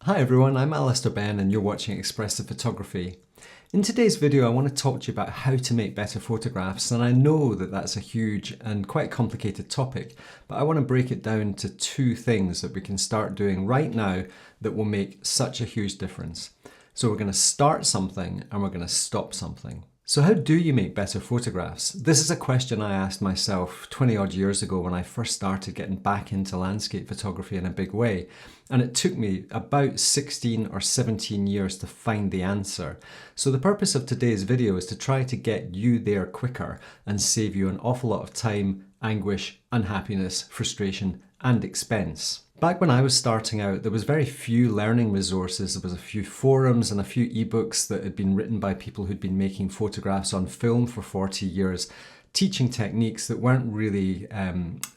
Hi everyone, I'm Alistair Ben and you're watching Expressive Photography. In today's video I want to talk to you about how to make better photographs, and I know that that's a huge and quite complicated topic, but I want to break it down to two things that we can start doing right now that will make such a huge difference. So we're going to start something and we're going to stop something. So how do you make better photographs? This is a question I asked myself 20 odd years ago when I first started getting back into landscape photography in a big way. And it took me about 16 or 17 years to find the answer. So the purpose of today's video is to try to get you there quicker and save you an awful lot of time, anguish, unhappiness, frustration, and expense. Back when I was starting out, there was very few learning resources. There was a few forums and a few ebooks that had been written by people who'd been making photographs on film for 40 years, teaching techniques that weren't really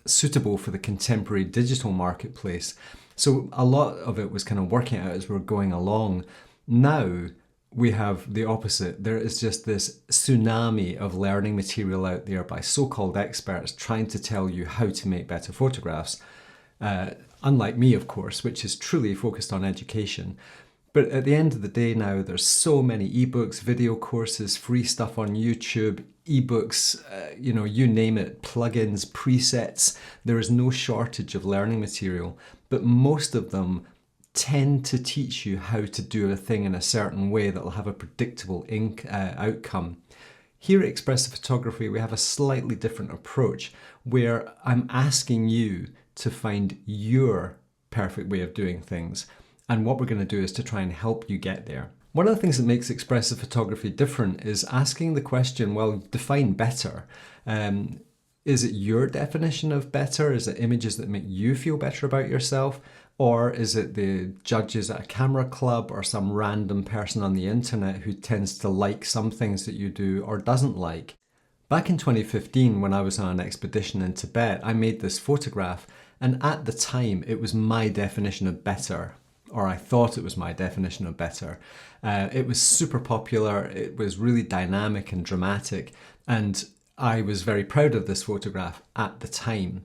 suitable for the contemporary digital marketplace. So a lot of it was kind of working out as we were going along. Now we have the opposite. There is just this tsunami of learning material out there by so-called experts trying to tell you how to make better photographs. Unlike me, of course, which is truly focused on education. But at the end of the day now, there's so many ebooks, video courses, free stuff on YouTube, ebooks, you name it, plugins, presets. There is no shortage of learning material, but most of them tend to teach you how to do a thing in a certain way that will have a predictable outcome. Here at Expressive Photography, we have a slightly different approach where I'm asking you to find your perfect way of doing things. And what we're going to do is to try and help you get there. One of the things that makes expressive photography different is asking the question, well, define better. Is it your definition of better? Is it images that make you feel better about yourself? Or is it the judges at a camera club or some random person on the internet who tends to like some things that you do or doesn't like? Back in 2015, when I was on an expedition in Tibet, I made this photograph, and at the time it was my definition of better, or I thought it was my definition of better. It was super popular, it was really dynamic and dramatic, and I was very proud of this photograph at the time.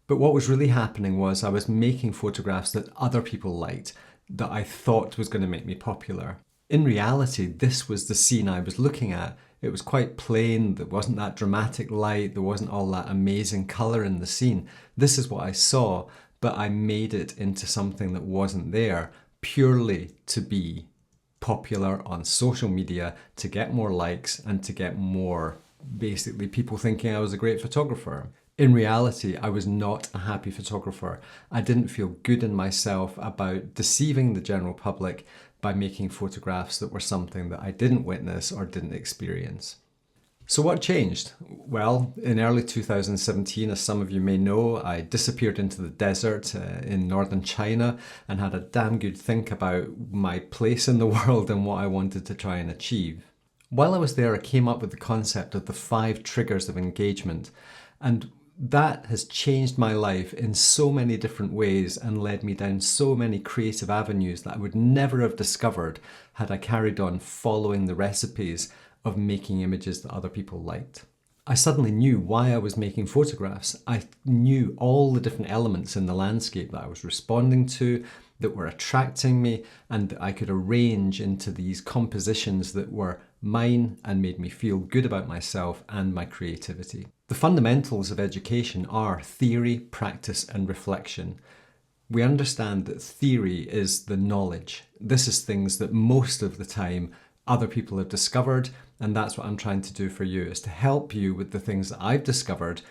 But what was really happening was I was making photographs that other people liked, that I thought was going to make me popular. In reality, this was the scene I was looking at. It was quite plain, there wasn't that dramatic light, there wasn't all that amazing colour in the scene. This is what I saw, but I made it into something that wasn't there, purely to be popular on social media, to get more likes and to get more, basically, people thinking I was a great photographer. In reality, I was not a happy photographer. I didn't feel good in myself about deceiving the general public by making photographs that were something that I didn't witness or didn't experience. So what changed? Well, in early 2017, as some of you may know, I disappeared into the desert in northern China and had a damn good think about my place in the world and what I wanted to try and achieve. While I was there, I came up with the concept of the 5 triggers of engagement, and that has changed my life in so many different ways and led me down so many creative avenues that I would never have discovered had I carried on following the recipes of making images that other people liked. I suddenly knew why I was making photographs. I knew all the different elements in the landscape that I was responding to, that were attracting me, and that I could arrange into these compositions that were mine and made me feel good about myself and my creativity. The fundamentals of education are theory, practice, and reflection. We understand that theory is the knowledge. This is things that most of the time other people have discovered, and that's what I'm trying to do for you, is to help you with the things that I've discovered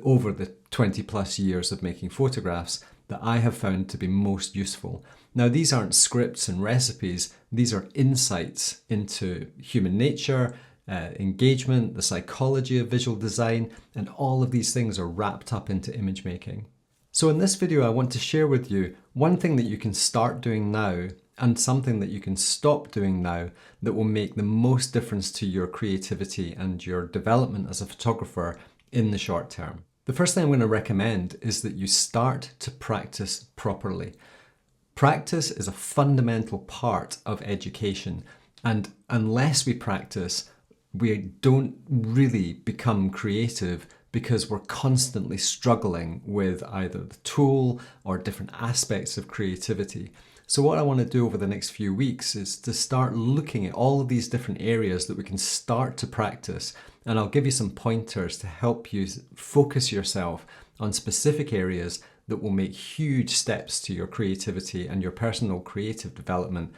over the 20 plus years of making photographs that I have found to be most useful. Now, these aren't scripts and recipes, these are insights into human nature, engagement, the psychology of visual design, and all of these things are wrapped up into image making. So in this video, I want to share with you one thing that you can start doing now and something that you can stop doing now that will make the most difference to your creativity and your development as a photographer in the short term. The first thing I'm going to recommend is that you start to practice properly. Practice is a fundamental part of education, and unless we practice, we don't really become creative because we're constantly struggling with either the tool or different aspects of creativity. So what I want to do over the next few weeks is to start looking at all of these different areas that we can start to practice, and I'll give you some pointers to help you focus yourself on specific areas that will make huge steps to your creativity and your personal creative development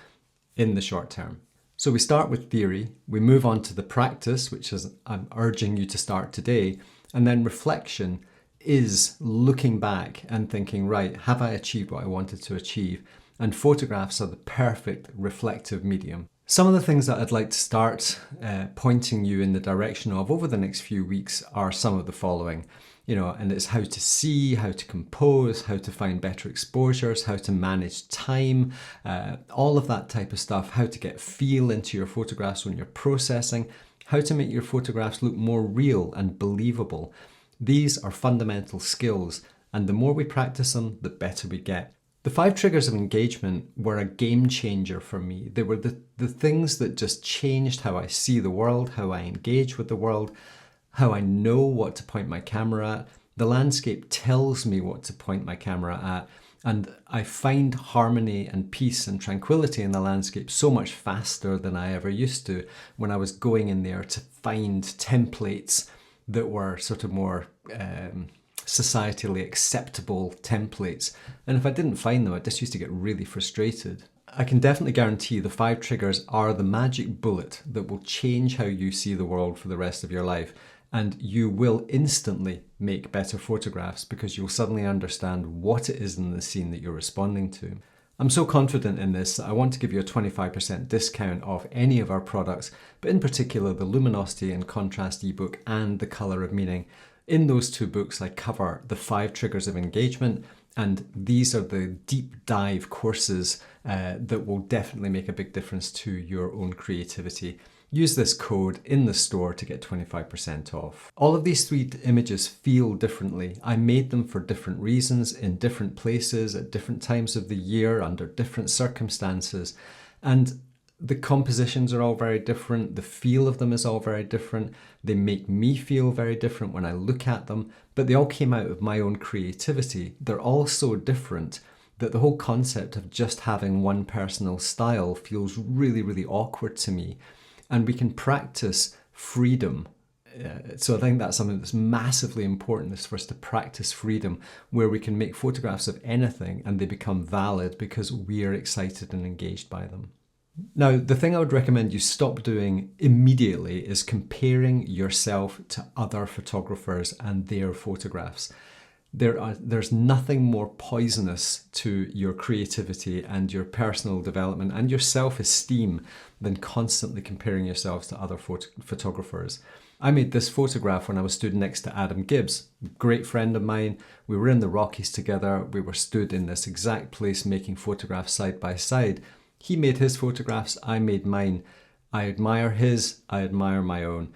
in the short term. So we start with theory, we move on to the practice, which is I'm urging you to start today, and then reflection is looking back and thinking, right, have I achieved what I wanted to achieve? And photographs are the perfect reflective medium. Some of the things that I'd like to start pointing you in the direction of over the next few weeks are some of the following. And it's how to see, how to compose, how to find better exposures, how to manage time, all of that type of stuff, how to get feel into your photographs when you're processing, how to make your photographs look more real and believable. These are fundamental skills, and the more we practice them, the better we get. The 5 triggers of engagement were a game changer for me. They were the things that just changed how I see the world, how I engage with the world, how I know what to point my camera at. The landscape tells me what to point my camera at, and I find harmony and peace and tranquility in the landscape so much faster than I ever used to when I was going in there to find templates that were sort of more societally acceptable templates. And if I didn't find them, I just used to get really frustrated. I can definitely guarantee the 5 triggers are the magic bullet that will change how you see the world for the rest of your life. And you will instantly make better photographs because you'll suddenly understand what it is in the scene that you're responding to. I'm so confident in this that I want to give you a 25% discount off any of our products, but in particular the Luminosity and Contrast ebook and The Colour of Meaning. In those 2 books, I cover the 5 triggers of engagement, and these are the deep dive courses that will definitely make a big difference to your own creativity. Use this code in the store to get 25% off. All of these 3 images feel differently. I made them for different reasons, in different places, at different times of the year, under different circumstances. And the compositions are all very different. The feel of them is all very different. They make me feel very different when I look at them, but they all came out of my own creativity. They're all so different that the whole concept of just having one personal style feels really, really awkward to me. And we can practice freedom. So I think that's something that's massively important, is for us to practice freedom, where we can make photographs of anything and they become valid because we are excited and engaged by them. Now, the thing I would recommend you stop doing immediately is comparing yourself to other photographers and their photographs. There's nothing more poisonous to your creativity and your personal development and your self-esteem than constantly comparing yourselves to other photographers. I made this photograph when I was stood next to Adam Gibbs, great friend of mine. We were in the Rockies together. We were stood in this exact place making photographs side by side. He made his photographs, I made mine. I admire his, I admire my own.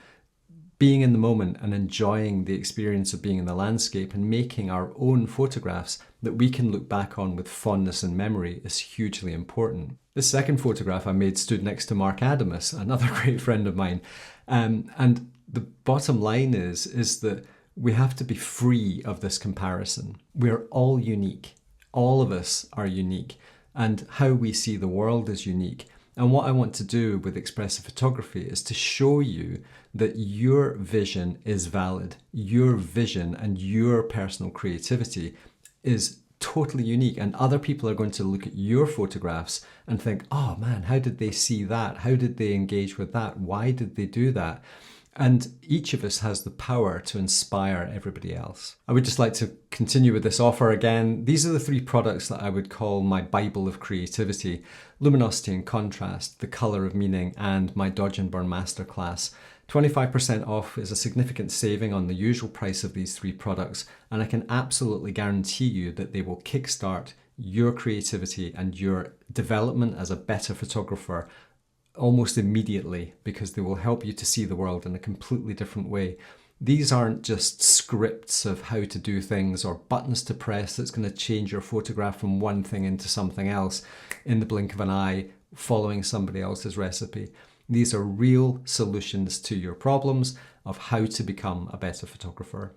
Being in the moment and enjoying the experience of being in the landscape and making our own photographs that we can look back on with fondness and memory is hugely important. The second photograph I made stood next to Mark Adamus, another great friend of mine. And the bottom line is that we have to be free of this comparison. We're all unique. All of us are unique. And how we see the world is unique. And what I want to do with expressive photography is to show you that your vision is valid. Your vision and your personal creativity is totally unique. And other people are going to look at your photographs and think, oh man, how did they see that? How did they engage with that? Why did they do that? And each of us has the power to inspire everybody else. I would just like to continue with this offer again. These are the 3 products that I would call my Bible of creativity: Luminosity and Contrast, The Colour of Meaning, and my Dodge and Burn Masterclass. 25% off is a significant saving on the usual price of these 3 products, and I can absolutely guarantee you that they will kickstart your creativity and your development as a better photographer almost immediately, because they will help you to see the world in a completely different way. These aren't just scripts of how to do things or buttons to press that's going to change your photograph from one thing into something else in the blink of an eye, following somebody else's recipe. These are real solutions to your problems of how to become a better photographer.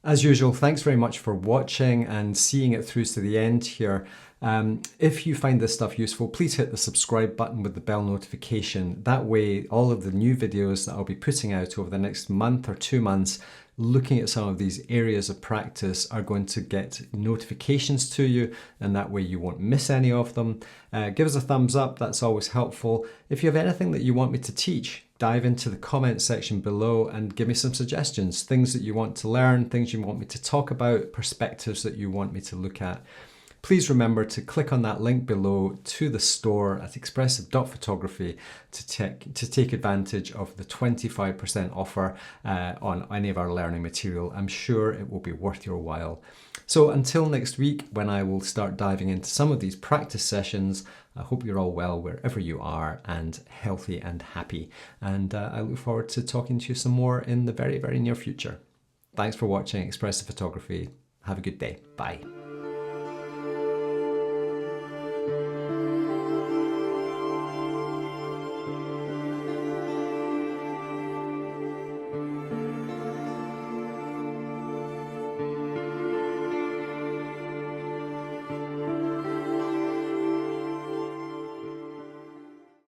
As usual, thanks very much for watching and seeing it through to the end here. If you find this stuff useful, please hit the subscribe button with the bell notification. That way, all of the new videos that I'll be putting out over the next month or 2 months, looking at some of these areas of practice, are going to get notifications to you, and that way you won't miss any of them. Give us a thumbs up, that's always helpful. If you have anything that you want me to teach, dive into the comment section below and give me some suggestions, things that you want to learn, things you want me to talk about, perspectives that you want me to look at. Please remember to click on that link below to the store at expressive.photography to take advantage of the 25% offer on any of our learning material. I'm sure it will be worth your while. So until next week, when I will start diving into some of these practice sessions, I hope you're all well wherever you are and healthy and happy. And I look forward to talking to you some more in the very, very near future. Thanks for watching Expressive Photography. Have a good day. Bye.